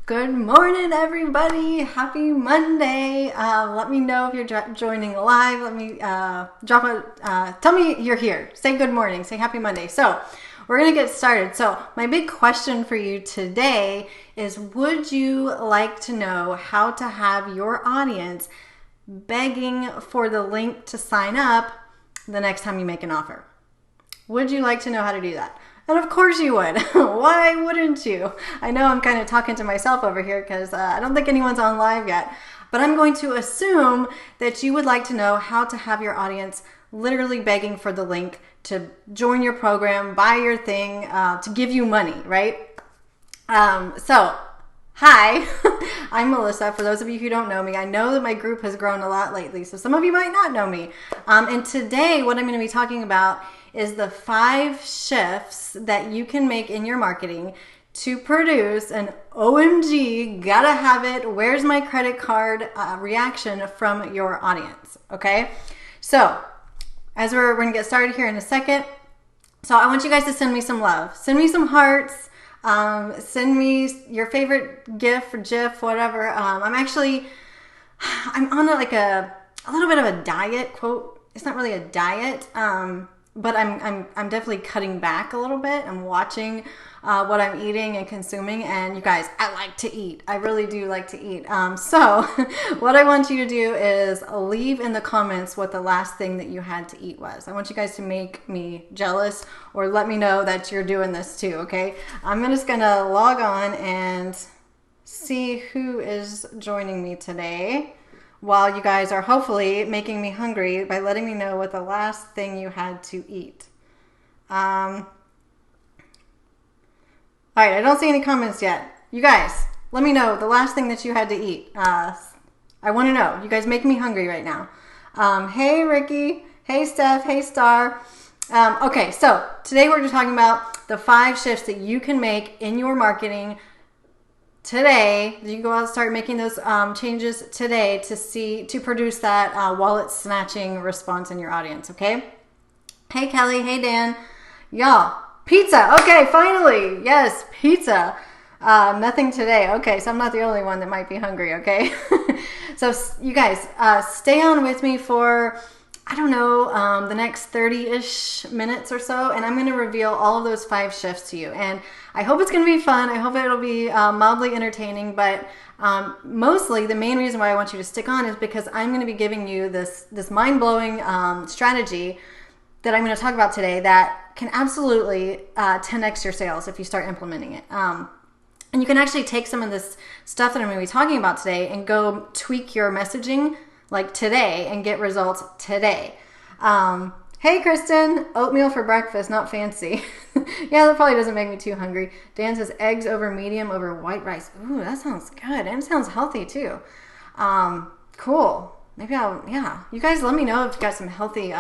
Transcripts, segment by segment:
Good morning, everybody. Happy Monday. Let me know if you're joining live. Let me tell me you're here. Say good morning. Say happy Monday. So we're going to get started. So my big question for you today is, would you like to know how to have your audience begging for the link to sign up the next time you make an offer? Would you like to know how to do that? And of course you would. Why wouldn't you? I know I'm kind of talking to myself over here because I don't think anyone's on live yet, but I'm going to assume that you would like to know how to have your audience literally begging for the link to join your program, buy your thing, to give you money, right? Hi, I'm Melissa. For those of you who don't know me, I know that my group has grown a lot lately, so some of you might not know me. And today what I'm going to be talking about is the 5 shifts that you can make in your marketing to produce an OMG, gotta have it, where's my credit card reaction from your audience, okay? So, as we're going to get started here in a second, so I want you guys to send me some love. Send me some hearts. Send me your favorite GIF or GIF, whatever. I'm on a little bit of a diet quote. It's not really a diet, but I'm definitely cutting back a little bit. I'm watching what I'm eating and consuming, and you guys, I like to eat. I really do like to eat. So what I want you to do is leave in the comments what the last thing that you had to eat was. I want you guys to make me jealous or let me know that you're doing this too, okay? I'm just gonna log on and see who is joining me today, while you guys are hopefully making me hungry by letting me know what the last thing you had to eat. All right, I don't see any comments yet. You guys, let me know the last thing that you had to eat. I want to know. You guys make me hungry right now. Hey, Ricky. Hey, Steph. Hey, Star. Okay, so today we're just talking about the 5 shifts that you can make in your marketing today. You can go out and start making those changes today to produce that wallet snatching response in your audience, okay? Hey, Kelly. Hey, Dan. Y'all, pizza. Okay, finally. Yes, pizza. Nothing today. Okay, so I'm not the only one that might be hungry, okay? So you guys, stay on with me for, I don't know, the next 30-ish minutes or so, and I'm going to reveal all of those 5 shifts to you. And I hope it's going to be fun. I hope it'll be mildly entertaining, but mostly the main reason why I want you to stick on is because I'm going to be giving you this mind-blowing strategy that I'm going to talk about today that can absolutely 10x your sales if you start implementing it. And you can actually take some of this stuff that I'm going to be talking about today and go tweak your messaging like today and get results today. Hey, Kristen, oatmeal for breakfast, not fancy. Yeah, that probably doesn't make me too hungry. Dan says eggs over medium over white rice. Ooh, that sounds good. And it sounds healthy too. Cool. Maybe you guys let me know if you got some healthy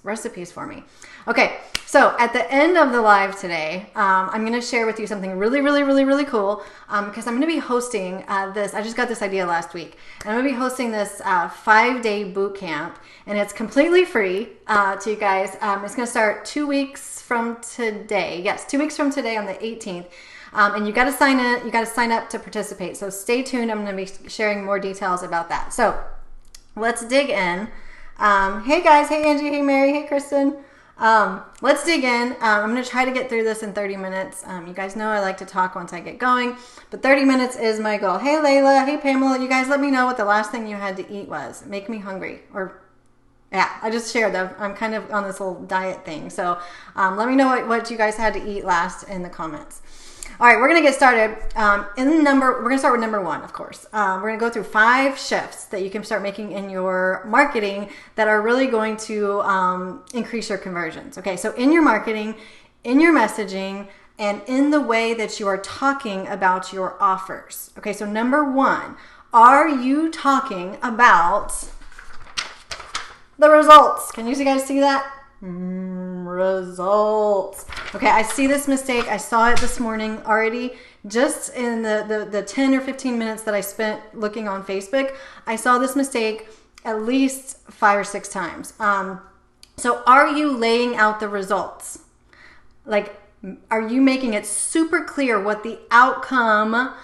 recipes for me. Okay, so at the end of the live today, I'm going to share with you something really, really, really, really cool because I'm going to be hosting this. I just got this idea last week. And I'm going to be hosting this 5-day boot camp, and it's completely free to you guys. It's going to start 2 weeks from today. Yes, 2 weeks from today on the 18th. And you got to sign in. You got to sign up to participate. So stay tuned. I'm going to be sharing more details about that. So let's dig in. Hey guys, hey Angie, hey Mary, hey Kristen. Let's dig in. I'm going to try to get through this in 30 minutes. You guys know I like to talk once I get going, but 30 minutes is my goal. Hey Layla, hey Pamela, you guys let me know what the last thing you had to eat was. Make me hungry. I just shared that. I'm kind of on this little diet thing. So let me know what you guys had to eat last in the comments. All right, we're going to get started. We're going to start with number 1, of course. We're going to go through 5 shifts that you can start making in your marketing that are really going to increase your conversions. Okay, so in your marketing, in your messaging, and in the way that you are talking about your offers. Okay, so number 1, are you talking about the results? Can you guys see that? Results. Okay, I see this mistake. I saw it this morning already. Just in the 10 or 15 minutes that I spent looking on Facebook, I saw this mistake at least 5 or 6 times. So are you laying out the results? Like, are you making it super clear what the outcome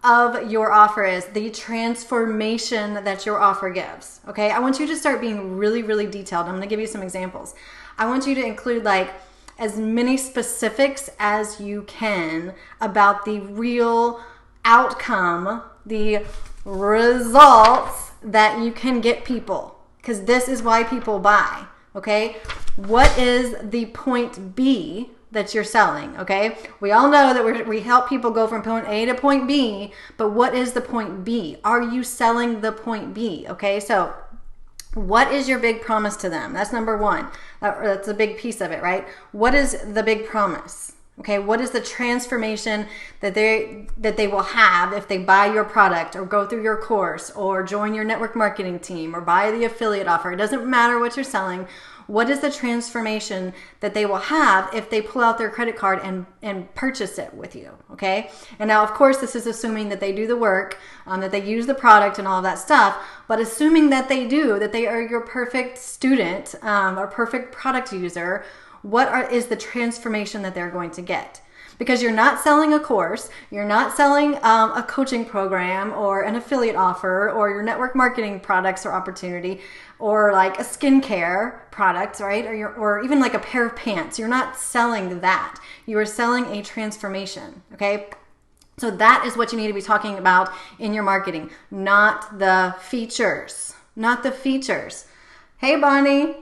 of your offer is, the transformation that your offer gives. Okay, I want you to start being really, really detailed. I'm going to give you some examples. I want you to include like as many specifics as you can about the real outcome, the results that you can get people, because this is why people buy. Okay, what is the point B that you're selling? Okay, we all know that we help people go from point A to point B, but what is the point B? Are you selling the point B? Okay, so what is your big promise to them? That's number one. That's a big piece of it, right? What is the big promise? Okay, what is the transformation that they will have if they buy your product or go through your course or join your network marketing team or buy the affiliate offer? It doesn't matter what you're selling. What is the transformation that they will have if they pull out their credit card and purchase it with you? Okay, and now of course this is assuming that they do the work, that they use the product and all of that stuff, but assuming that they do, that they are your perfect student or perfect product user, what is the transformation that they're going to get? Because you're not selling a course, you're not selling a coaching program or an affiliate offer or your network marketing products or opportunity or like a skincare product, right? Or even like a pair of pants. You're not selling that. You are selling a transformation, okay? So that is what you need to be talking about in your marketing, not the features, not the features. Hey, Bonnie.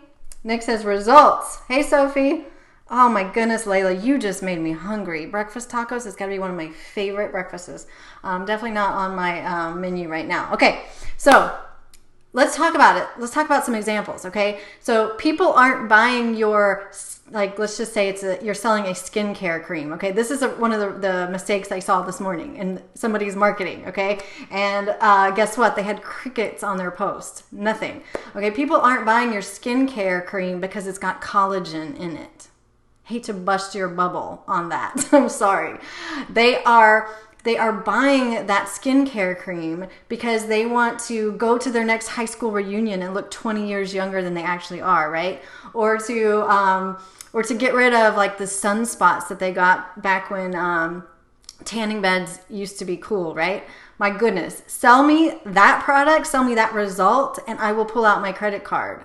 Nick says results. Hey, Sophie. Oh my goodness, Layla, you just made me hungry. Breakfast tacos has got to be one of my favorite breakfasts. Definitely not on my menu right now. Okay, so let's talk about it. Let's talk about some examples, okay? So people aren't buying your, like, let's just say you're selling a skincare cream, okay? This is one of the mistakes I saw this morning in somebody's marketing, okay? And guess what? They had crickets on their post. Nothing. Okay, people aren't buying your skincare cream because it's got collagen in it. Hate to bust your bubble on that. I'm sorry. They are buying that skincare cream because they want to go to their next high school reunion and look 20 years younger than they actually are, right? Or to get rid of like the sunspots that they got back when tanning beds used to be cool, right? My goodness, sell me that product, sell me that result, and I will pull out my credit card.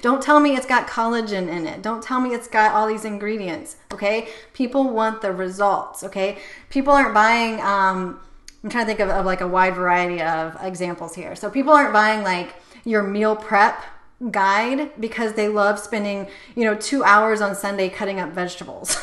Don't tell me it's got collagen in it. Don't tell me it's got all these ingredients, okay? People want the results, okay? People aren't buying, I'm trying to think of like a wide variety of examples here. So people aren't buying like your meal prep guide because they love spending, 2 hours on Sunday cutting up vegetables,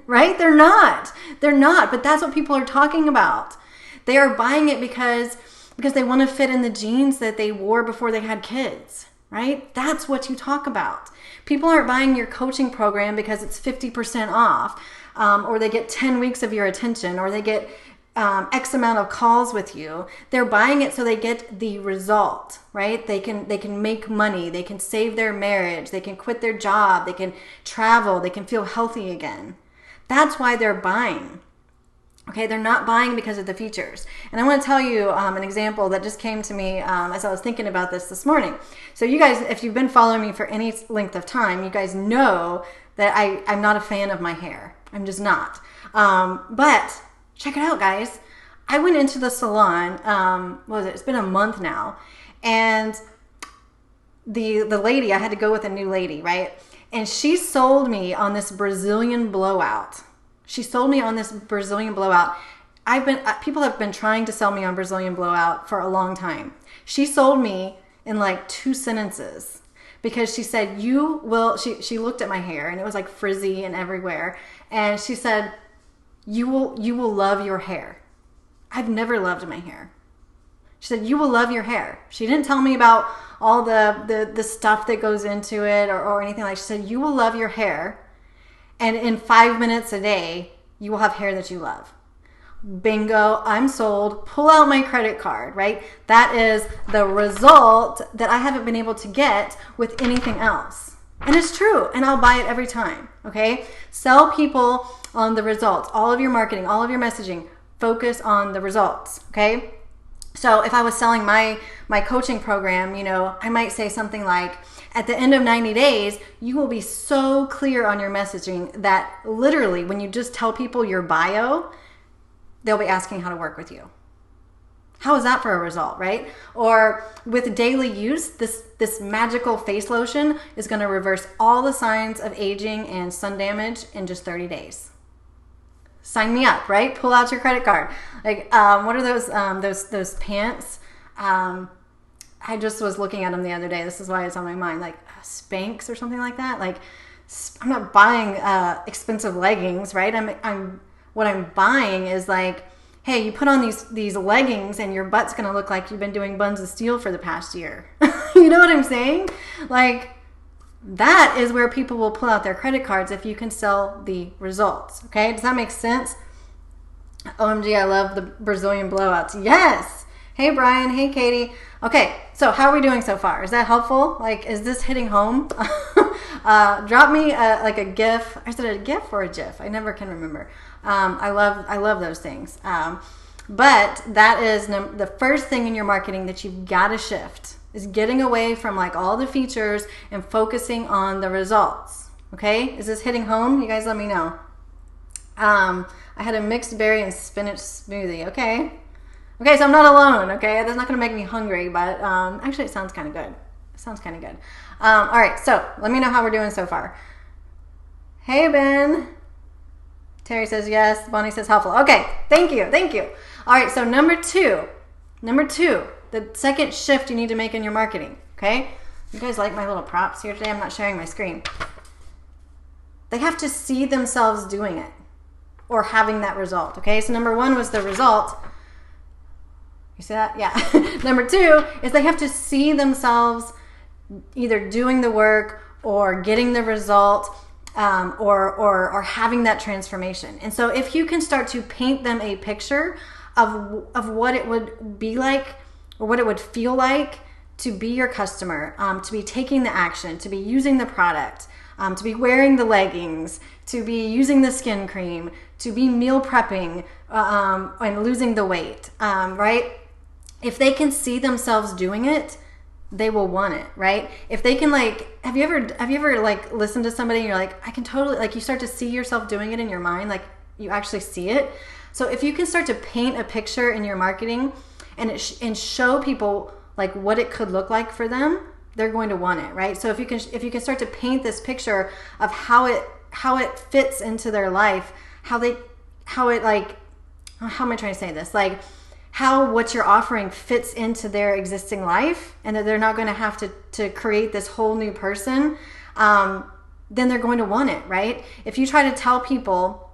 right? They're not, but that's what people are talking about. They are buying it because they want to fit in the jeans that they wore before they had kids, right? That's what you talk about. People aren't buying your coaching program because it's 50% off, or they get 10 weeks of your attention, or they get X amount of calls with you. They're buying it so they get the result, right? They can make money, they can save their marriage, they can quit their job, they can travel, they can feel healthy again. That's why they're buying. Okay, they're not buying because of the features. And I want to tell you an example that just came to me as I was thinking about this morning. So you guys, if you've been following me for any length of time, you guys know that I'm not a fan of my hair. I'm just not. But check it out, guys. I went into the salon, what was it? It's been a month now. And the lady, I had to go with a new lady, right? And she sold me on this Brazilian blowout. People have been trying to sell me on Brazilian blowout for a long time. She sold me in like 2 sentences because she said, she looked at my hair and it was like frizzy and everywhere. And she said, you will love your hair. I've never loved my hair. She said, you will love your hair. She didn't tell me about all the stuff that goes into it or anything like that. She said, you will love your hair. And in 5 minutes a day, you will have hair that you love. Bingo, I'm sold. Pull out my credit card, right? That is the result that I haven't been able to get with anything else. And it's true, and I'll buy it every time, okay? Sell people on the results. All of your marketing, all of your messaging, focus on the results, okay? So if I was selling my coaching program, I might say something like, at the end of 90 days, you will be so clear on your messaging that literally when you just tell people your bio, they'll be asking how to work with you. How is that for a result, right? Or with daily use, this magical face lotion is going to reverse all the signs of aging and sun damage in just 30 days. Sign me up, right? Pull out your credit card. Like, what are those pants? I just was looking at them the other day. This is why it's on my mind. Like Spanx or something like that. Like, I'm not buying expensive leggings, right? What I'm buying is like, hey, you put on these leggings and your butt's going to look like you've been doing buns of steel for the past year. You know what I'm saying? Like, that is where people will pull out their credit cards if you can sell the results. Okay? Does that make sense? OMG, I love the Brazilian blowouts. Yes! Hey, Brian. Hey, Katie. Okay, so how are we doing so far? Is that helpful? Like, is this hitting home? Drop me like a GIF. Is it a GIF or a GIF? I never can remember. I love those things. But that is the first thing in your marketing that you've got to shift, is getting away from like all the features and focusing on the results. Okay, is this hitting home? You guys let me know. I had a mixed berry and spinach smoothie. Okay, so I'm not alone. Okay, that's not going to make me hungry, but actually it sounds kind of good. All right, so let me know how we're doing so far. Hey, Ben. Terry says yes. Bonnie says helpful. Okay, thank you. All right, so number two, the second shift you need to make in your marketing, okay? You guys like my little props here today? I'm not sharing my screen. They have to see themselves doing it or having that result, okay? So number one was the result. You see that? Yeah. Number two is they have to see themselves either doing the work or getting the result, or having that transformation. And so if you can start to paint them a picture of what it would be like or what it would feel like to be your customer, to be taking the action, to be using the product, to be wearing the leggings, to be using the skin cream, to be meal prepping and losing the weight, right? If they can see themselves doing it, they will want it, right? If they can, like, have you ever like listened to somebody and you're like, I can totally, like, you start to see yourself doing it in your mind, like you actually see it. So if you can start to paint a picture in your marketing and show people like what it could look like for them, they're going to want it, right? So if you can start to paint this picture of how it fits into their life, how am I trying to say this? Like, how what you're offering fits into their existing life, and that they're not going to have to create this whole new person, then they're going to want it, right? If you try to tell people,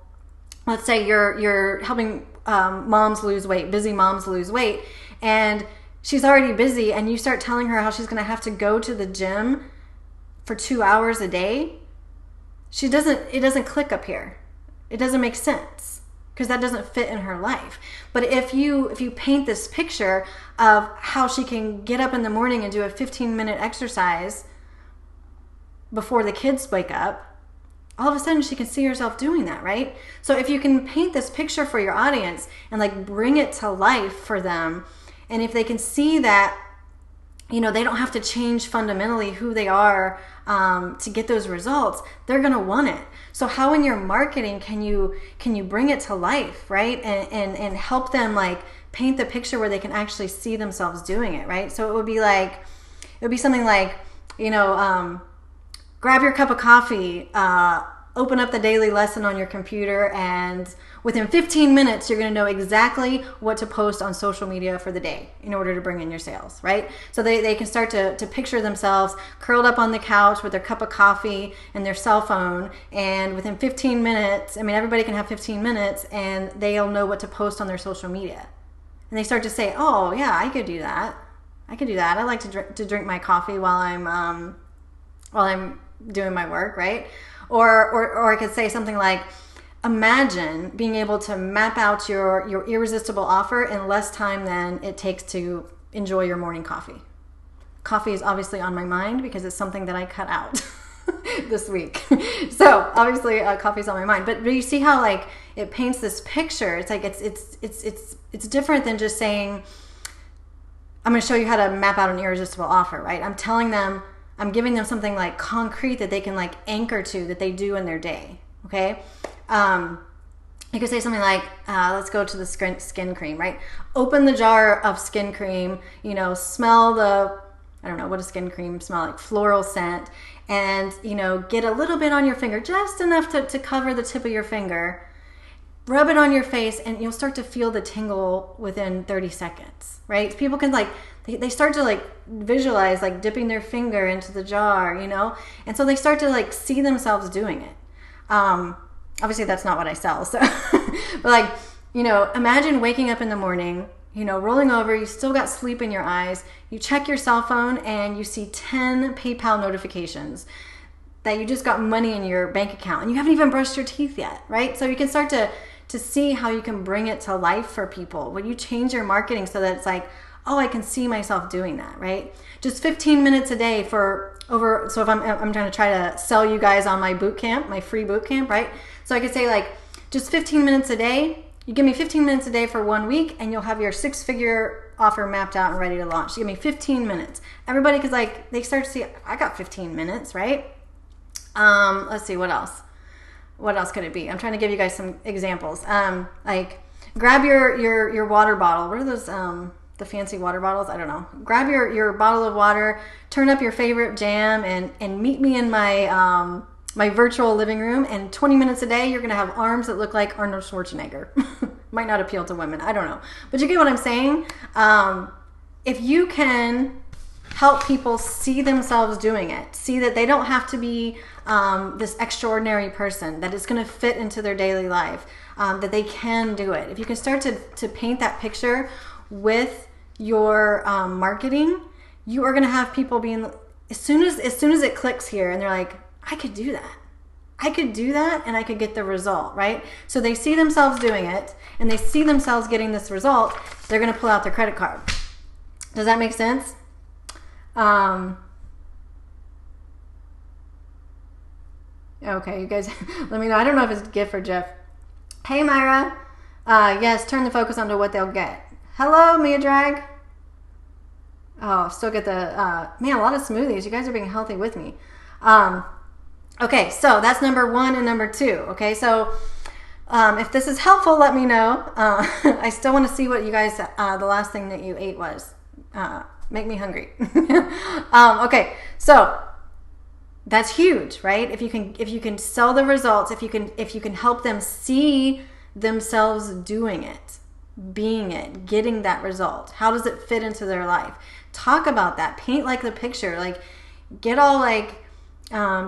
let's say you're helping moms lose weight, busy moms lose weight, and she's already busy, and you start telling her how she's going to have to go to the gym for 2 hours a day, it doesn't click up here. It doesn't make sense, because that doesn't fit in her life. But if you paint this picture of how she can get up in the morning and do a 15-minute exercise before the kids wake up, all of a sudden she can see herself doing that, right? So if you can paint this picture for your audience and like bring it to life for them, and if they can see that, you know, they don't have to change fundamentally who they are to get those results, they're going to want it. So how in your marketing can you bring it to life, right? And help them like paint the picture where they can actually see themselves doing it, right? So it would be something like, you know, grab your cup of coffee, open up the daily lesson on your computer, and within 15 minutes, you're going to know exactly what to post on social media for the day in order to bring in your sales, right? So they can start to picture themselves curled up on the couch with their cup of coffee and their cell phone, and within 15 minutes, I mean, everybody can have 15 minutes, and they'll know what to post on their social media. And they start to say, oh, yeah, I could do that. I like to drink my coffee while I'm doing my work, right? Or I could say something like, imagine being able to map out your irresistible offer in less time than it takes to enjoy your morning coffee. Coffee is obviously on my mind because it's something that I cut out this week. So obviously coffee's on my mind. But you see how like it paints this picture? It's like it's different than just saying, I'm going to show you how to map out an irresistible offer, right? I'm giving them something like concrete that they can like anchor to, that they do in their day. Okay. You could say something like, let's go to the skin cream, right? Open the jar of skin cream, smell I don't know, what does skin cream smell like? Floral scent. And, get a little bit on your finger, just enough to cover the tip of your finger. Rub it on your face and you'll start to feel the tingle within 30 seconds, right? People can they start to visualize dipping their finger into the jar, and so they start to see themselves doing it. Obviously that's not what I sell, so but imagine waking up in the morning, rolling over, you still got sleep in your eyes, you check your cell phone and you see 10 PayPal notifications that you just got money in your bank account and you haven't even brushed your teeth yet, right? So you can start to see how you can bring it to life for people when you change your marketing so that it's oh, I can see myself doing that, right? Just 15 minutes a day so if I'm trying to try to sell you guys on my boot camp, my free boot camp, right? So I could say just 15 minutes a day, you give me 15 minutes a day for 1 week and you'll have your 6-figure offer mapped out and ready to launch. So give me 15 minutes. Everybody, because they start to see, I got 15 minutes, right? Let's see, what else? What else could it be? I'm trying to give you guys some examples. Grab your water bottle. What are those, the fancy water bottles? I don't know. Grab your bottle of water, turn up your favorite jam, and meet me in my my virtual living room. And 20 minutes a day, you're going to have arms that look like Arnold Schwarzenegger. Might not appeal to women. I don't know. But you get what I'm saying? If you can help people see themselves doing it, see that they don't have to be this extraordinary person, that it's going to fit into their daily life, that they can do it. If you can start to paint that picture with your marketing, you are going to have people being, as soon as it clicks here and they're like, I could do that. I could do that and I could get the result, right? So they see themselves doing it and they see themselves getting this result, they're going to pull out their credit card. Does that make sense? Okay, you guys, let me know. I don't know if it's Gift or Jeff. Hey, Myra. Yes, turn the focus onto what they'll get. Hello, Mia Drag. Oh, still get the, man, a lot of smoothies. You guys are being healthy with me. Okay, so that's number 1 and number 2. Okay, so if this is helpful, let me know. I still want to see what you guys, the last thing that you ate was. Make me hungry. Okay, so that's huge, right? If you can sell the results, if you can help them see themselves doing it, being it, getting that result. How does it fit into their life? Talk about that. Paint the picture. Get all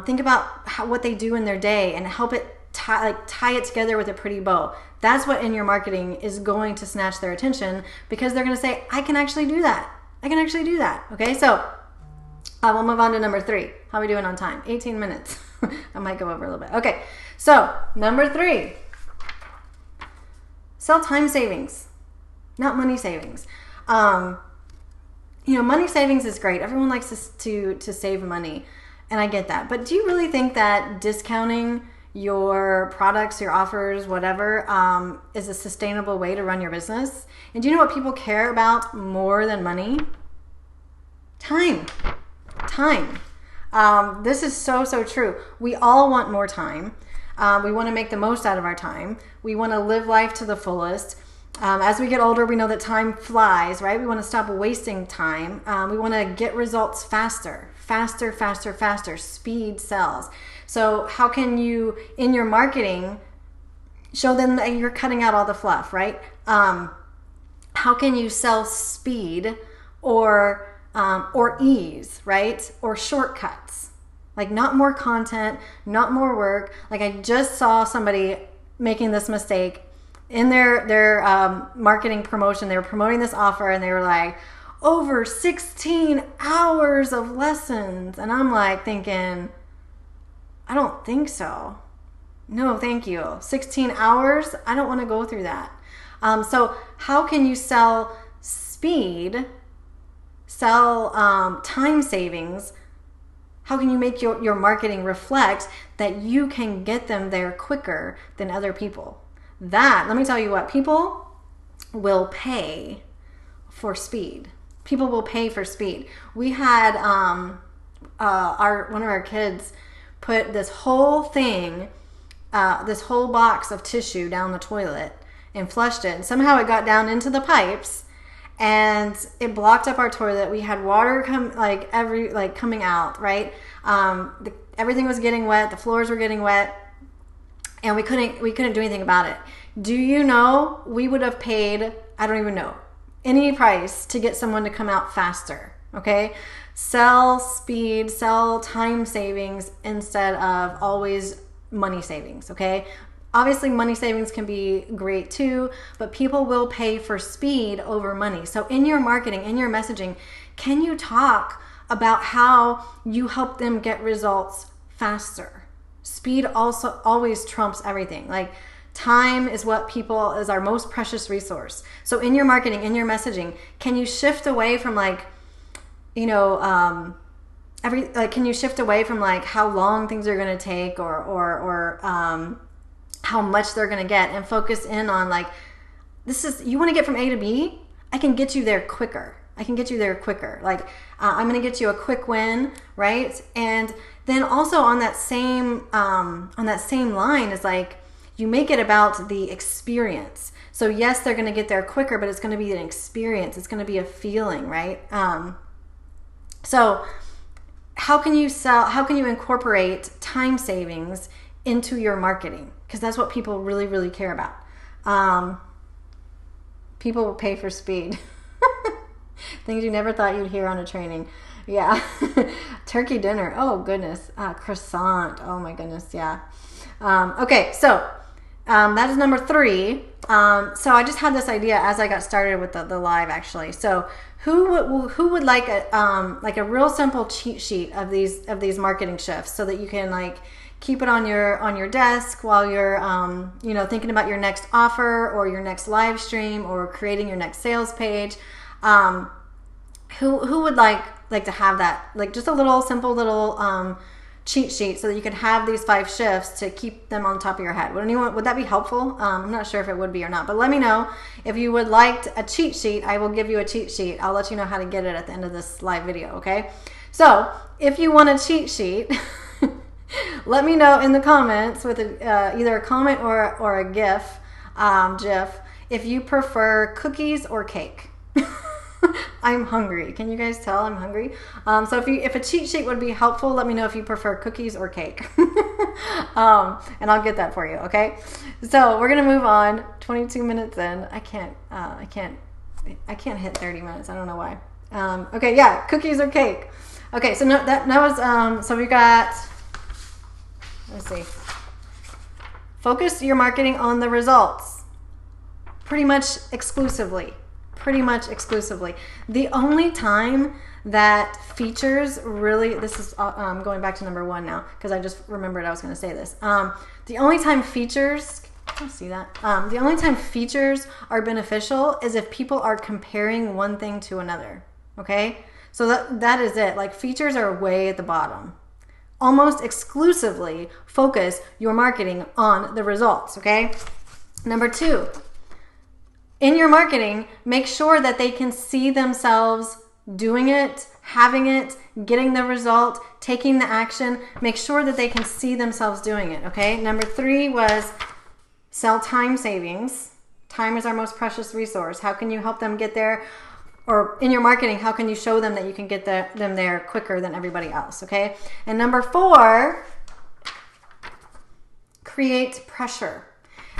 think about what they do in their day and help it tie it together with a pretty bow. That's what in your marketing is going to snatch their attention, because they're going to say, I can actually do that. I can actually do that. Okay, so we'll move on to number 3. How are we doing on time? 18 minutes. I might go over a little bit. Okay, so number 3, sell time savings, not money savings. Money savings is great. Everyone likes to save money, and I get that. But do you really think that discounting your products, your offers, whatever, is a sustainable way to run your business? And do you know what people care about more than money? Time. This is so true. We all want more time. We want to make the most out of our time. We want to live life to the fullest. As we get older, we know that time flies, right? We want to stop wasting time. We want to get results faster. Speed sells. So how can you, in your marketing, show them that you're cutting out all the fluff, right? How can you sell speed or ease, right? Or shortcuts? Not more content, not more work. I just saw somebody making this mistake in their marketing promotion. They were promoting this offer and they were like, over 16 hours of lessons. And I'm thinking, I don't think so. No, thank you. 16 hours? I don't want to go through that. So how can you sell speed, sell time savings? How can you make your marketing reflect that you can get them there quicker than other people? Let me tell you what, people will pay for speed. People will pay for speed. We had one of our kids put this whole thing this whole box of tissue down the toilet and flushed it. And somehow it got down into the pipes and it blocked up our toilet. We had water coming out, right? Everything was getting wet. The floors were getting wet, and we couldn't do anything about it. Do you know we would have paid, I don't even know, any price to get someone to come out faster? Okay, sell speed, sell time savings instead of always money savings. Okay, obviously money savings can be great too, but people will pay for speed over money. So in your marketing, in your messaging, can you talk about how you help them get results faster? Speed also always trumps everything. Like, time is is our most precious resource. So in your marketing, in your messaging, can you shift away from can you shift away from how long things are going to take or how much they're going to get, and focus in on you want to get from A to B? I can get you there quicker. I'm going to get you a quick win, right? And then also on that same line is you make it about the experience. So yes, they're going to get there quicker, but it's going to be an experience. It's going to be a feeling, right? So how can you incorporate time savings into your marketing? Because that's what people really, really care about. People will pay for speed. Things you never thought you'd hear on a training. Yeah. Turkey dinner. Oh, goodness. Croissant. Oh, my goodness. Yeah. Okay. So that is number 3. So I just had this idea as I got started with the live, actually. So who would like a real simple cheat sheet of these marketing shifts, so that you can keep it on your desk while you're thinking about your next offer or your next live stream or creating your next sales page. Who would like to have that, just a little simple little cheat sheet, so that you could have these 5 shifts to keep them on top of your head? Would that be helpful? I'm not sure if it would be or not, but let me know if you would like a cheat sheet. I will give you a cheat sheet. I'll let you know how to get it at the end of this live video. Okay, so if you want a cheat sheet, let me know in the comments with either a comment or a GIF, if you prefer cookies or cake. I'm hungry. Can you guys tell I'm hungry? So if a cheat sheet would be helpful, let me know if you prefer cookies or cake. And I'll get that for you, okay? So we're gonna move on. 22 minutes in. I can't hit 30 minutes. I don't know why. Okay, yeah, cookies or cake. Okay, so that was so we got, let's see. Focus your marketing on the results. Pretty much exclusively. The only time that features really, this is going back to number 1 now, because I just remembered I was going to say this. The only time features, the only time features are beneficial is if people are comparing one thing to another. Okay, so that is it. Features are way at the bottom. Almost exclusively focus your marketing on the results. Okay, number 2. In your marketing, make sure that they can see themselves doing it, having it, getting the result, taking the action. Make sure that they can see themselves doing it, okay? Number 3 was sell time savings. Time is our most precious resource. How can you help them get there? Or in your marketing, how can you show them that you can get them there quicker than everybody else, okay? And number 4, create pressure.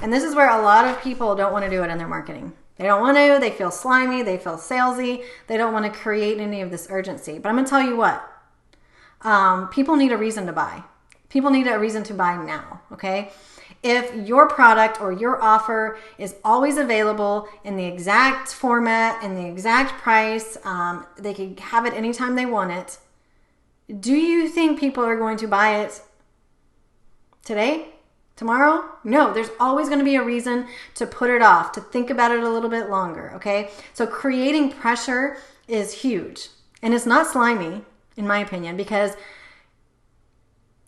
And this is where a lot of people don't want to do it in their marketing. They don't want to. They feel slimy. They feel salesy. They don't want to create any of this urgency. But I'm going to tell you what. People need a reason to buy. People need a reason to buy now, okay? If your product or your offer is always available in the exact format, in the exact price, they can have it anytime they want it, do you think people are going to buy it today? Tomorrow? No, there's always going to be a reason to put it off, to think about it a little bit longer, okay? So creating pressure is huge. And it's not slimy, in my opinion, because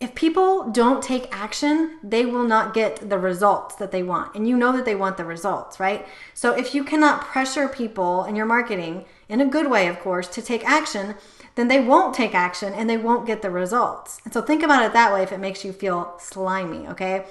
if people don't take action, they will not get the results that they want. And you know that they want the results, right? So if you cannot pressure people in your marketing, in a good way, of course, to take action, then they won't take action and they won't get the results. And so think about it that way if it makes you feel slimy, okay?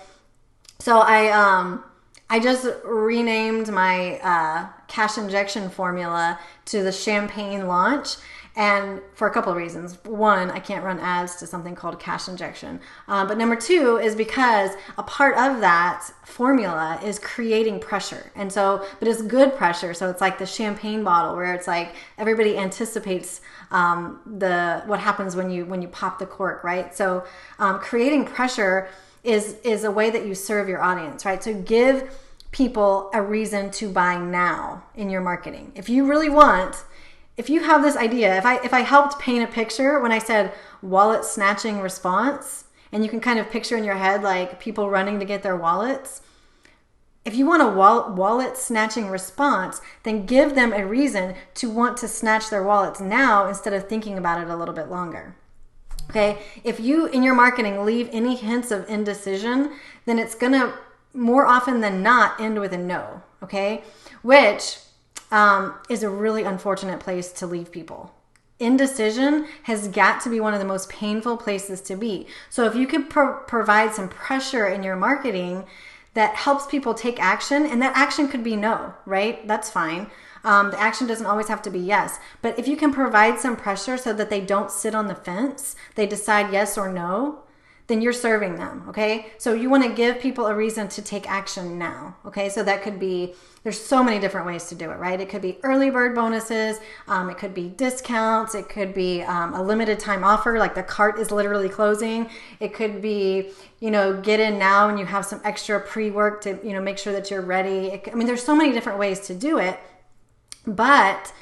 So I just renamed my cash injection formula to the champagne launch, and for a couple of reasons. One, I can't run ads to something called cash injection. But number two is because a part of that formula is creating pressure. And so, but it's good pressure. So it's like the champagne bottle where it's like everybody anticipates what happens when you pop the cork, right? So creating pressure is a way that you serve your audience, right? So give people a reason to buy now in your marketing. If you have this idea, if I helped paint a picture when I said wallet snatching response, and you can kind of picture in your head like people running to get their wallets. If you want a wallet snatching response, then give them a reason to want to snatch their wallets now instead of thinking about it a little bit longer. Okay, if you in your marketing leave any hints of indecision, then it's gonna more often than not end with a no. Okay, which is a really unfortunate place to leave people. Indecision has got to be one of the most painful places to be. So if you could provide some pressure in your marketing that helps people take action, and that action could be no, right? That's fine. The action doesn't always have to be yes. But if you can provide some pressure so that they don't sit on the fence, they decide yes or no, then you're serving them, okay? So you want to give people a reason to take action now, okay? So that could be, there's so many different ways to do it, right? It could be early bird bonuses, it could be discounts, it could be a limited time offer, like the cart is literally closing. It could be, get in now and you have some extra pre-work to, make sure that you're ready. There's so many different ways to do it, but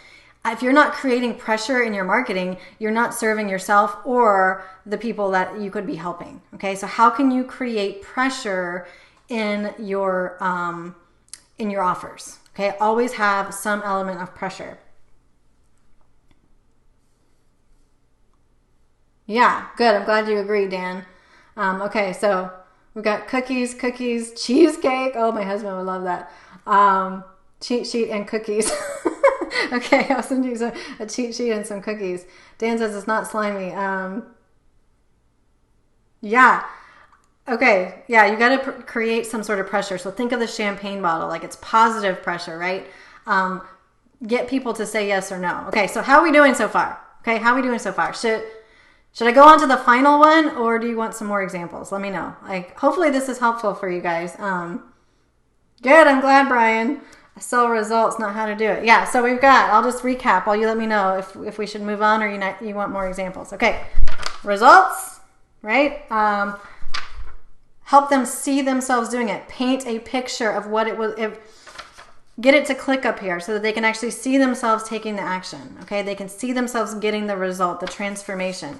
if you're not creating pressure in your marketing, you're not serving yourself or the people that you could be helping. Okay, so how can you create pressure in your offers? Okay, always have some element of pressure. Yeah, good. I'm glad you agree, Dan. Okay, so we've got cookies, cheesecake. Oh, my husband would love that. Cheat sheet and cookies. Okay, I'll send you a cheat sheet and some cookies. Dan says it's not slimy. Yeah. Okay. Yeah, you got to create some sort of pressure. So think of the champagne bottle like it's positive pressure, right? Get people to say yes or no. Okay, so how are we doing so far? Okay, how are we doing so far? Should I go on to the final one, or do you want some more examples? Let me know. Hopefully this is helpful for you guys. Good. I'm glad, Brian. I saw results, not how to do it. Yeah, so I'll just recap while you let me know if we should move on or you want more examples. Okay, results, right? Help them see themselves doing it. Paint a picture of what it was. Get it to click up here so that they can actually see themselves taking the action. Okay, they can see themselves getting the result, the transformation.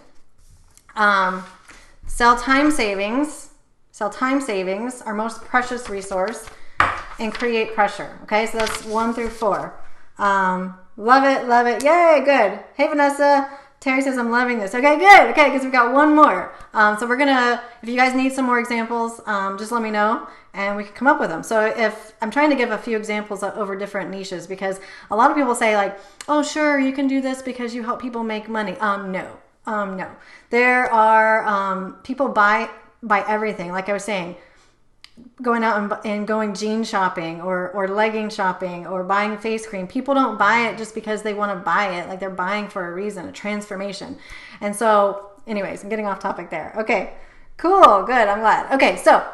Sell time savings, our most precious resource, and create pressure. Okay, so that's 1 through 4. Love it. Yay, good. Hey, Vanessa. Terry says, I'm loving this. Okay, good. Okay, because we've got one more. So we're going to, if you guys need some more examples, just let me know and we can come up with them. So if I'm trying to give a few examples over different niches, because a lot of people say like, oh, sure, you can do this because you help people make money. No. There are people buy everything. Like I was saying, going out and going jean shopping or legging shopping or buying face cream. People don't buy it just because they want to buy it. Like they're buying for a reason, a transformation. And so anyways, I'm getting off topic there. Okay, cool, good, I'm glad. Okay, so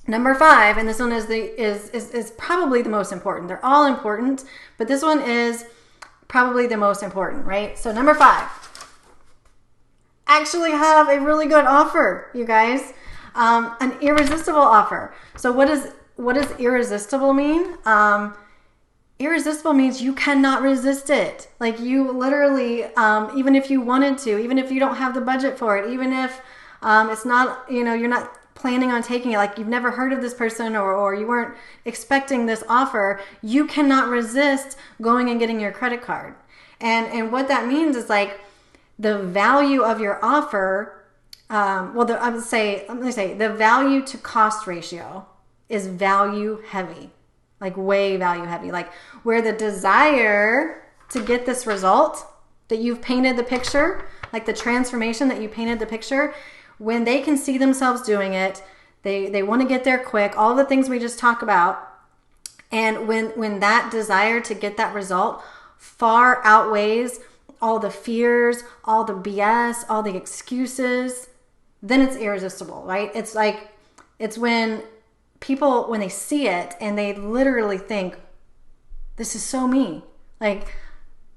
number 5, and this one is probably the most important. They're all important, but this one is probably the most important, right? So number 5, actually have a really good offer, you guys. An irresistible offer. So what does irresistible mean? Irresistible means you cannot resist it. Like you literally, even if you wanted to, even if you don't have the budget for it, even if it's not, you're not planning on taking it, like you've never heard of this person or you weren't expecting this offer, you cannot resist going and getting your credit card. And what that means is like the value of your offer. I'm going to say the value to cost ratio is value heavy, like way value heavy, like where the desire to get this result that you've painted the picture, like the transformation that you painted the picture, when they can see themselves doing it, They want to get there quick, all the things we just talked about. And when that desire to get that result far outweighs all the fears, all the BS, all the excuses, then it's irresistible, right? It's when people, when they see it and they literally think, this is so me. Like,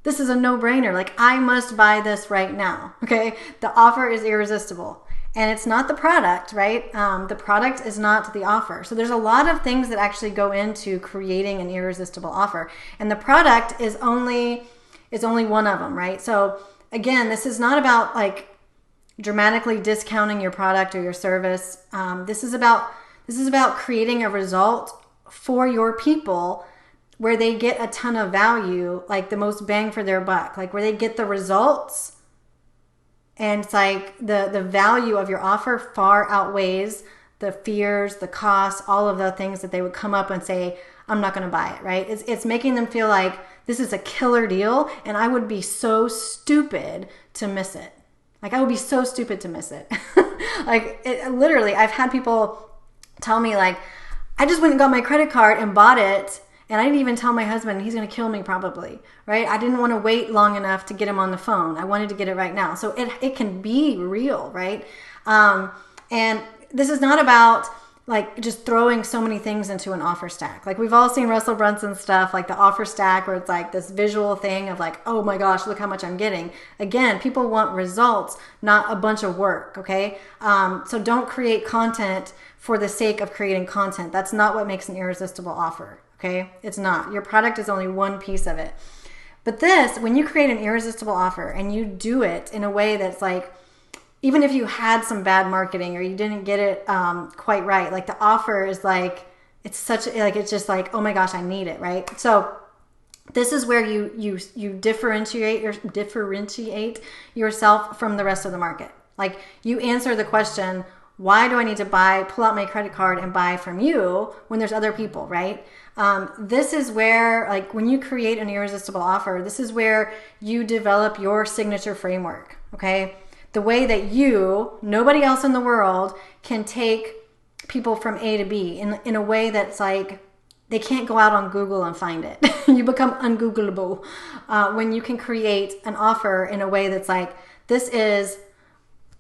this is a no-brainer. Like, I must buy this right now, okay? The offer is irresistible. And it's not the product, right? The product is not the offer. So there's a lot of things that actually go into creating an irresistible offer. And the product is only one of them, right? So again, this is not about like dramatically discounting your product or your service. This is about creating a result for your people where they get a ton of value, like the most bang for their buck, like where they get the results. And it's like the value of your offer far outweighs the fears, the costs, all of the things that they would come up and say, I'm not going to buy it, right? It's making them feel like this is a killer deal and I would be so stupid to miss it. Like, I would be so stupid to miss it. Literally, I've had people tell me like, I just went and got my credit card and bought it. And I didn't even tell my husband, he's going to kill me probably, right? I didn't want to wait long enough to get him on the phone. I wanted to get it right now. So it can be real, right? And this is not about like just throwing so many things into an offer stack. Like, we've all seen Russell Brunson stuff, like the offer stack, where it's like this visual thing of like, oh my gosh, look how much I'm getting. Again, people want results, not a bunch of work, okay? So don't create content for the sake of creating content. That's not what makes an irresistible offer. Okay, it's not. Your product is only one piece of it. But this, when you create an irresistible offer and you do it in a way that's like, even if you had some bad marketing or you didn't get it quite right, like the offer is like, it's just like, oh my gosh, I need it, right? So this is where you differentiate yourself from the rest of the market. Like, you answer the question, why do I need to pull out my credit card and buy from you when there's other people, right? This is where, like, when you create an irresistible offer, this is where you develop your signature framework, okay? The way that nobody else in the world can take people from A to B in a way that's like, they can't go out on Google and find it. You become ungoogleable when you can create an offer in a way that's like, this is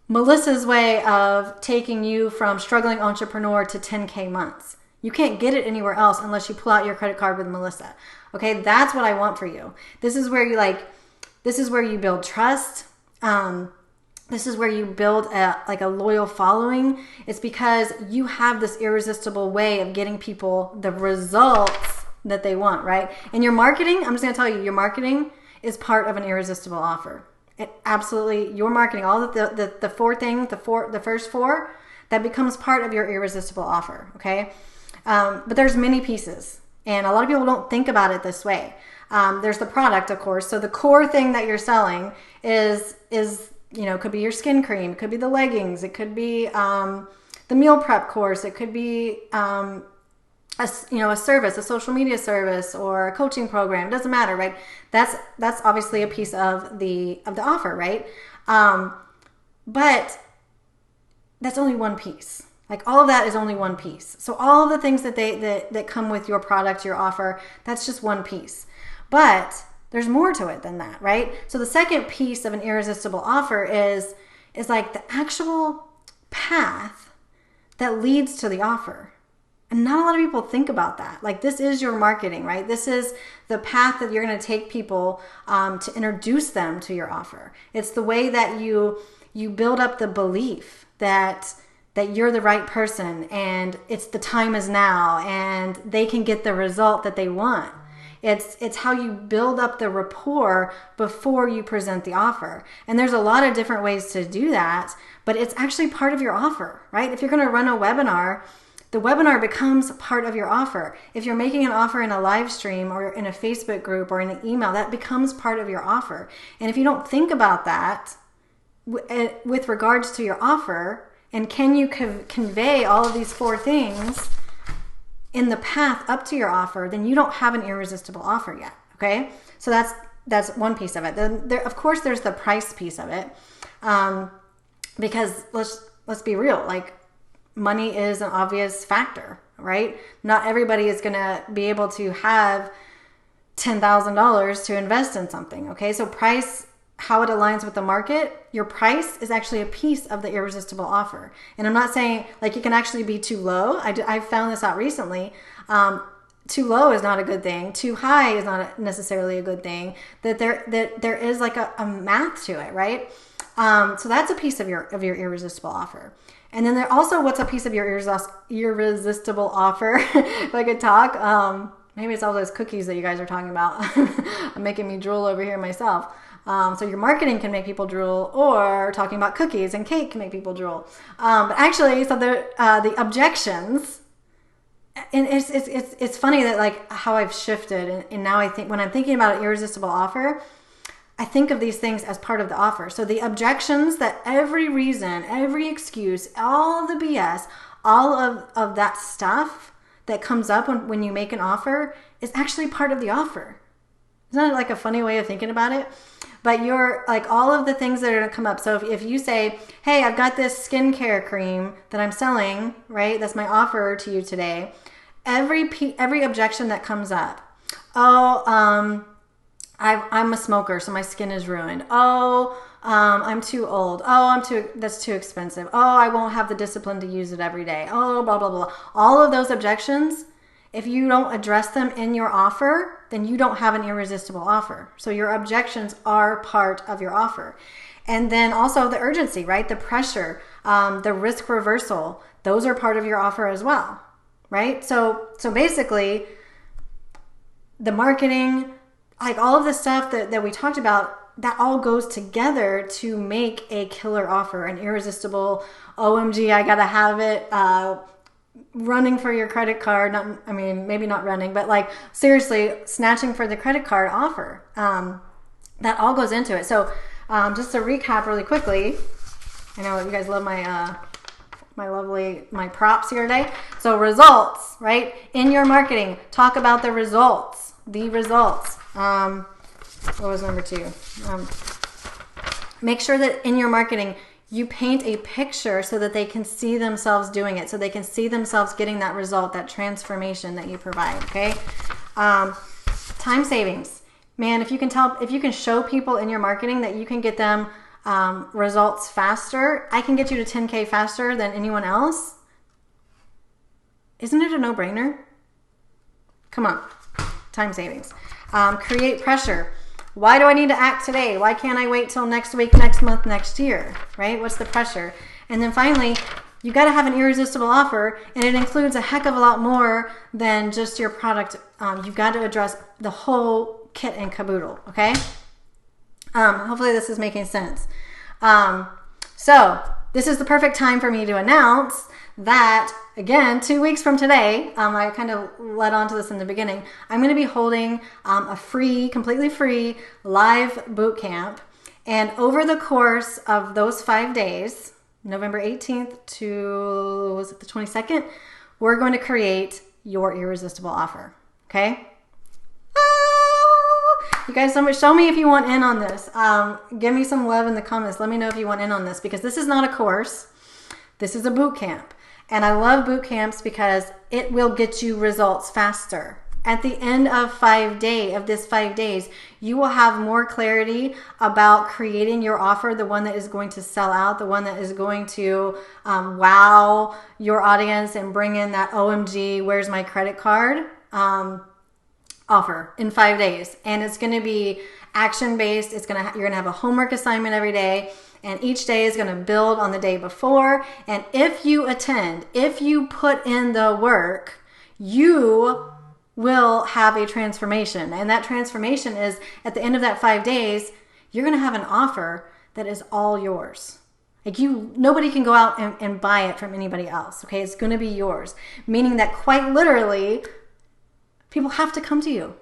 Melissa's way of taking you from struggling entrepreneur to 10K months. You can't get it anywhere else unless you pull out your credit card with Melissa. Okay, that's what I want for you. This is where you build trust. This is where you build a loyal following. It's because you have this irresistible way of getting people the results that they want, right? And your marketing, I'm just going to tell you, your marketing is part of an irresistible offer. It absolutely, your marketing, all the four things, the first four, that becomes part of your irresistible offer, okay? But there's many pieces, and a lot of people don't think about it this way. There's the product, of course. So the core thing that you're selling is could be your skin cream, it could be the leggings, it could be the meal prep course, it could be a service, a social media service, or a coaching program. It doesn't matter, right? That's obviously a piece of the offer, right? But that's only one piece. Like, all of that is only one piece. So all of the things that come with your product, your offer, that's just one piece. But there's more to it than that, right? So the second piece of an irresistible offer is like the actual path that leads to the offer. And not a lot of people think about that. Like, this is your marketing, right? This is the path that you're going to take people to introduce them to your offer. It's the way that you build up the belief that you're the right person, and it's the time is now, and they can get the result that they want. It's how you build up the rapport before you present the offer. And there's a lot of different ways to do that, but it's actually part of your offer, right? If you're going to run a webinar, the webinar becomes part of your offer. If you're making an offer in a live stream or in a Facebook group or in an email, that becomes part of your offer. And if you don't think about that with regards to your offer, and can you convey all of these four things in the path up to your offer, then you don't have an irresistible offer yet, okay? So that's one piece of it. Then of course, there's the price piece of it, because let's be real, like, money is an obvious factor, right? Not everybody is going to be able to have $10,000 to invest in something. Okay. So price, how it aligns with the market, your price is actually a piece of the irresistible offer. And I'm not saying like it can actually be too low. I found this out recently. Too low is not a good thing. Too high is not necessarily a good thing. That there is like a math to it, right? So that's a piece of your irresistible offer. And then there also, what's a piece of your irresistible offer? If I could talk, maybe it's all those cookies that you guys are talking about. I'm making me drool over here myself. So your marketing can make people drool, or talking about cookies and cake can make people drool. But actually, so the objections, and it's funny that like how I've shifted, and now I think when I'm thinking about an irresistible offer, I think of these things as part of the offer. So the objections, that every reason, every excuse, all the BS, all of that stuff that comes up when you make an offer is actually part of the offer. Isn't that like a funny way of thinking about it? But you're like all of the things that are going to come up. So if you say, hey, I've got this skincare cream that I'm selling, right? That's my offer to you today. Every objection that comes up. Oh, I'm a smoker, so my skin is ruined. Oh, I'm too old. Oh, that's too expensive. Oh, I won't have the discipline to use it every day. Oh, blah, blah, blah. All of those objections, if you don't address them in your offer, then you don't have an irresistible offer. So your objections are part of your offer. And then also the urgency, right? The pressure, the risk reversal, those are part of your offer as well, right? So basically the marketing, like all of the stuff that we talked about, that all goes together to make a killer offer, an irresistible, OMG, I gotta have it, running for your credit card, maybe not running, but like seriously snatching for the credit card offer. That all goes into it. So just to recap really quickly, I know you guys love my props here today. So results, right? In your marketing, talk about the results. What was number 2? Make sure that in your marketing, you paint a picture so that they can see themselves doing it, so they can see themselves getting that result, that transformation that you provide, okay? Time savings. Man, if you can show people in your marketing that you can get them results faster, I can get you to 10K faster than anyone else. Isn't it a no-brainer? Come on. Time savings. Create pressure. Why do I need to act today? Why can't I wait till next week, next month, next year, right? What's the pressure? And then finally, you got to have an irresistible offer, and it includes a heck of a lot more than just your product. You've got to address the whole kit and caboodle, okay? Hopefully this is making sense. So this is the perfect time for me to announce that, again, 2 weeks from today, I kind of led on to this in the beginning, I'm going to be holding a free, completely free live boot camp. And over the course of those 5 days, November 18th to, was it the 22nd, we're going to create your irresistible offer. Okay? You guys, show me if you want in on this. Give me some love in the comments. Let me know if you want in on this, because this is not a course. This is a boot camp. And I love boot camps because it will get you results faster. At the end of this 5 days, you will have more clarity about creating your offer, the one that is going to sell out, the one that is going to wow your audience and bring in that OMG, where's my credit card offer in 5 days. And it's going to be action-based. You're going to have a homework assignment every day. And each day is going to build on the day before. And if you attend, if you put in the work, you will have a transformation. And that transformation is, at the end of that 5 days, you're going to have an offer that is all yours. Like nobody can go out and buy it from anybody else. Okay, it's going to be yours. Meaning that quite literally, people have to come to you.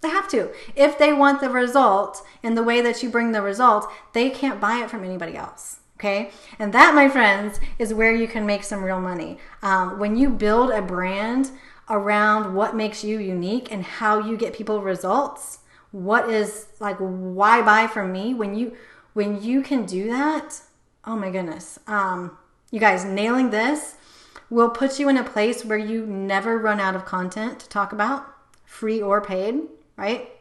They have to. If they want the result in the way that you bring the result, they can't buy it from anybody else. Okay? And that, my friends, is where you can make some real money. When you build a brand around what makes you unique and how you get people results, what is like, why buy from me? When you can do that, oh my goodness. You guys, nailing this will put you in a place where you never run out of content to talk about, free or paid, right?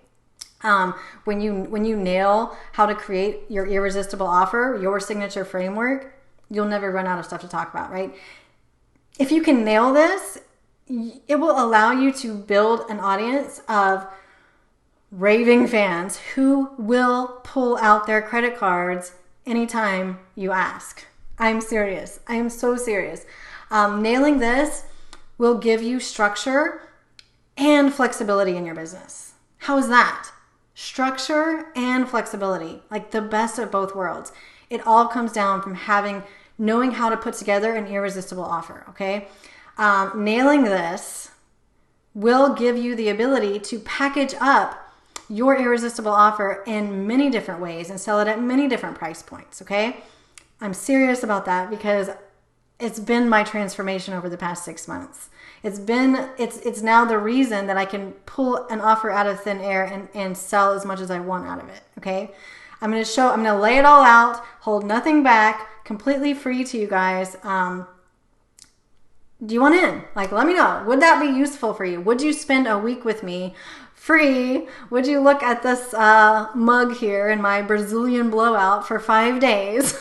When you nail how to create your irresistible offer, your signature framework, you'll never run out of stuff to talk about, right? If you can nail this, it will allow you to build an audience of raving fans who will pull out their credit cards anytime you ask. I'm serious. I am so serious. Nailing this will give you structure and flexibility in your business. How is that? Structure and flexibility, like the best of both worlds. It all comes down from knowing how to put together an irresistible offer, okay? Nailing this will give you the ability to package up your irresistible offer in many different ways and sell it at many different price points, okay? I'm serious about that because it's been my transformation over the past 6 months. It's now the reason that I can pull an offer out of thin air and sell as much as I want out of it, okay? I'm going to lay it all out, hold nothing back, completely free to you guys. Do you want in? Like, let me know. Would that be useful for you? Would you spend a week with me free? Would you look at this mug here in my Brazilian blowout for 5 days?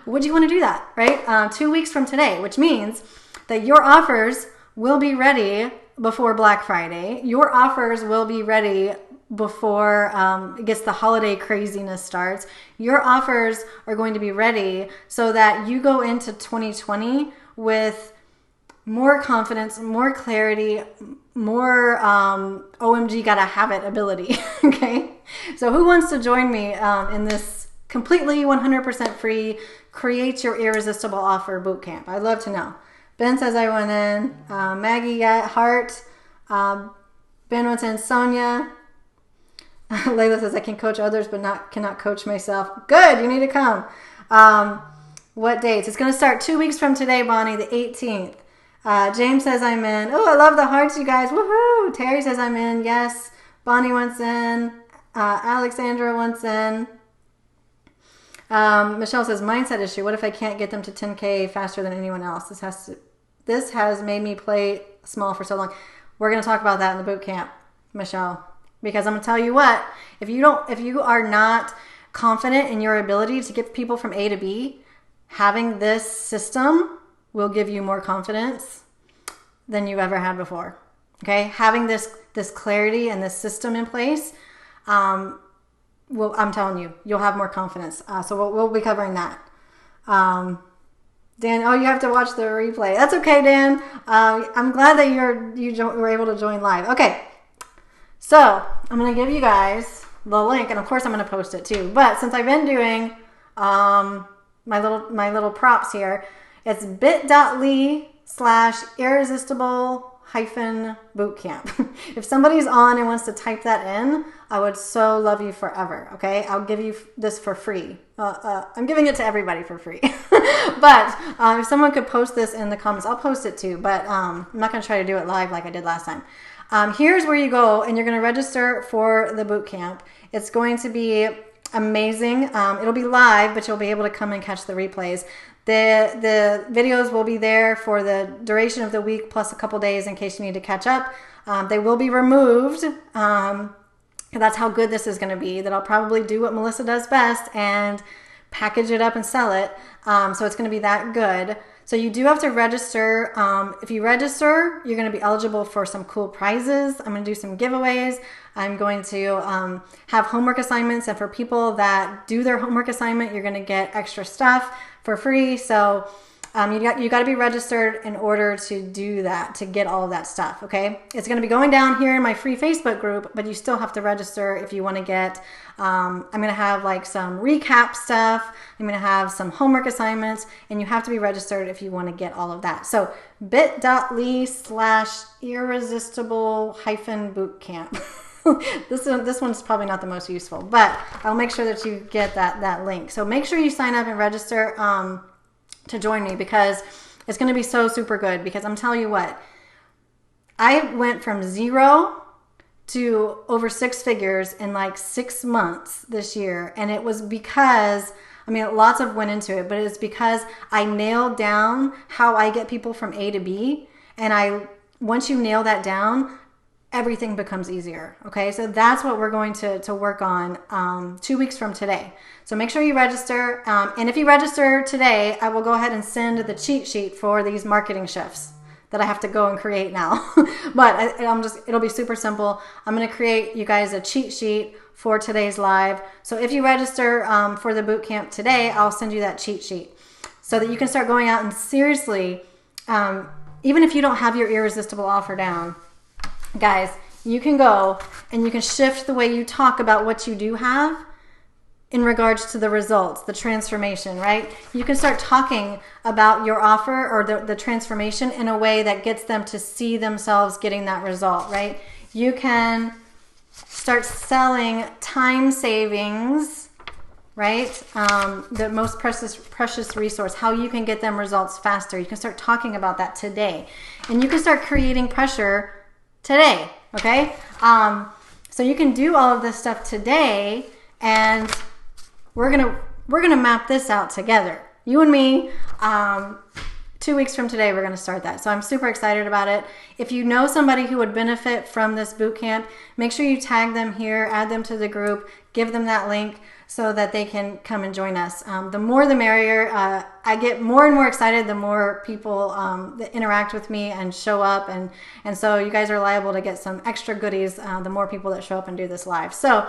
Would you want to do that, right? 2 weeks from today, which means that your offers will be ready before Black Friday. Your offers will be ready before the holiday craziness starts. Your offers are going to be ready so that you go into 2020 with more confidence, more clarity, more OMG gotta have it ability, okay? So who wants to join me in this completely 100% free Create Your Irresistible Offer Bootcamp? I'd love to know. Ben says I went in. Maggie got heart. Ben went in. Sonia. Layla says I can coach others but cannot coach myself. Good, you need to come. What dates? It's going to start 2 weeks from today, Bonnie, the 18th. James says I'm in. Oh, I love the hearts, you guys. Woohoo! Terry says I'm in. Yes. Bonnie wants in. Alexandra wants in. Michelle says mindset issue. What if I can't get them to 10K faster than anyone else? This has made me play small for so long. We're going to talk about that in the boot camp, Michelle, because I'm going to tell you what, if you are not confident in your ability to get people from A to B, having this system will give you more confidence than you ever had before. Okay? Having this clarity and this system in place, I'm telling you, you'll have more confidence. So we'll be covering that. Dan, you have to watch the replay. That's okay, Dan. I'm glad that you were able to join live. Okay, so I'm going to give you guys the link, and of course I'm going to post it too. But since I've been doing my little props here, it's bit.ly/irresistible-bootcamp. If somebody's on and wants to type that in, I would so love you forever, okay? I'll give you this for free. I'm giving it to everybody for free. But if someone could post this in the comments, I'll post it too. But I'm not going to try to do it live like I did last time. Here's where you go, and you're going to register for the boot camp. It's going to be amazing. It'll be live, but you'll be able to come and catch the replays. The videos will be there for the duration of the week plus a couple days in case you need to catch up. They will be removed. That's how good this is going to be, that I'll probably do what Melissa does best and package it up and sell it. So it's going to be that good. So you do have to register. If you register, you're going to be eligible for some cool prizes. I'm going to do some giveaways. I'm going to have homework assignments. And for people that do their homework assignment, you're going to get extra stuff for free. So you got to be registered in order to do that, to get all of that stuff, okay? It's going to be going down here in my free Facebook group, but you still have to register if you want to get, I'm going to have like some recap stuff. I'm going to have some homework assignments, and you have to be registered if you want to get all of that. So bit.ly/irresistible-bootcamp. This one's probably not the most useful, but I'll make sure that you get that link. So make sure you sign up and register to join me, because it's going to be so super good. Because I'm telling you what, I went from 0 to over 6 figures in like 6 months this year, and it was because I mean, lots of went into it, but it's because I nailed down how I get people from A to B. And once you nail that down, everything becomes easier. Okay, so that's what we're going to work on 2 weeks from today. So make sure you register. And if you register today, I will go ahead and send the cheat sheet for these marketing shifts that I have to go and create now. But it'll be super simple. I'm going to create you guys a cheat sheet for today's live. So if you register for the boot camp today, I'll send you that cheat sheet so that you can start going out and seriously, even if you don't have your irresistible offer down, guys, you can go and you can shift the way you talk about what you do have in regards to the results, the transformation, right? You can start talking about your offer or the transformation in a way that gets them to see themselves getting that result, right? You can start selling time savings, right? The most precious resource, how you can get them results faster. You can start talking about that today. And you can start creating pressure today, okay? So you can do all of this stuff today, and we're gonna map this out together. You and me, 2 weeks from today, we're gonna start that. So I'm super excited about it. If you know somebody who would benefit from this boot camp, make sure you tag them here, add them to the group, give them that link so that they can come and join us. The more the merrier. I get more and more excited the more people that interact with me and show up. And so you guys are liable to get some extra goodies the more people that show up and do this live. So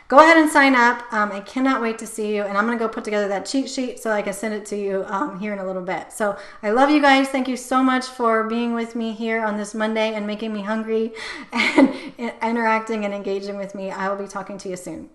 go ahead and sign up. I cannot wait to see you. And I'm going to go put together that cheat sheet so I can send it to you here in a little bit. So I love you guys. Thank you so much for being with me here on this Monday and making me hungry and interacting and engaging with me. I will be talking to you soon.